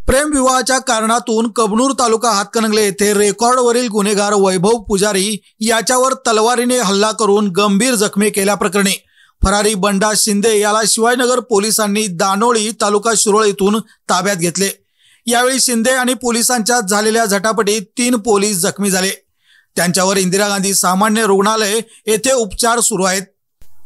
प्रेमविवाहाच्या कारणातून कबनूर तालुका हातकणंगले येथे रेकॉर्डवरील गुन्हेगार वैभव पुजारी याच्यावर तलवारीने हल्ला करून गंभीर जखमी केल्याप्रकरणी फरारी बंडा शिंदे याला शिवाजीनगर पोलिसांनी दानोळी तालुका शिरोळ येथून ताब्यात घेतले। यावेळी शिंदे आणि पोलिसांच्यात झालेल्या झटापटीत 3 पोलीस जखमी झाले। त्यांच्यावर इंदिरा गांधी सामान्य रुग्णालय येथे उपचार सुरू आहेत।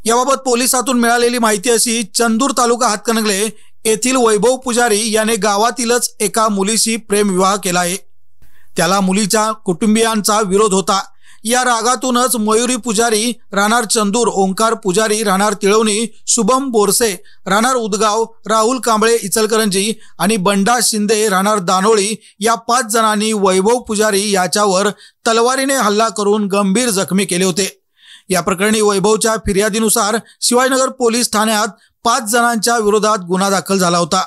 याबाबत पोलिसातून मिळालेली माहिती अशी, चंदूर तालुका हातकणंगले येथील वैभव पुजारी याने गावातीलच एका मुलीशी प्रेमविवाह केला आहे। त्याला मुलीच्या कुटुंबियांचा विरोध होता। या रागातूनच मयुरी पुजारी राहणार चंदूर, ओंकार पुजारी राहणार तिळवणी, शुभम बोरसे राहणार उदगाव, राहुल कांबळे इचलकरंजी आणि बंडा शिंदे राहणार दानोळी या 5 जणांनी वैभव पुजारी याच्यावर तलवारीने हल्ला करून गंभीर जखमी केले होते। या प्रकरणी वैभवच्या फिर्यादीनुसार शिवाजीनगर पोलीस ठाण्यात 5 जणांच्या विरोधात गुन्हा दाखल झाला होता।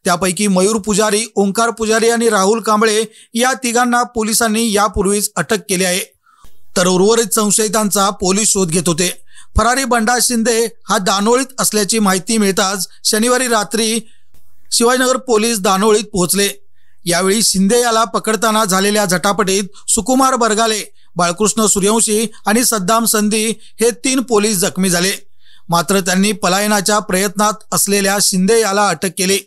त्यापैकी मयूर पुजारी, ओंकार पुजारी आणि राहुल कांबळे या तिघांना पोलिसांनी यापूर्वीच अटक केली आहे। तर उर्वरित संशयितांचा पोलीस शोध घेत होते। फरारी बंडा शिंदे हा दानोळीत असल्याची माहिती मिळताच शनिवारी रात्री शिवाजीनगर पोलीस दानोळीत पोहोचले। यावेळी शिंदे याला पकडताना झालेल्या झटापटीत सुकुमार बरगाले, बाळकृष्ण सूर्यवंशी आणि सद्दाम संधी हे 3 पोलीस जखमी झाले। मात्र त्यांनी पलायनाच्या प्रयत्नात असलेल्या शिंदे याला अटक केली।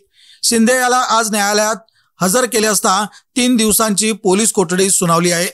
शिंदे याला आज न्यायालयात हजर केले असता 3 दिवसांची पोलीस कोठडी सुनावली आहे।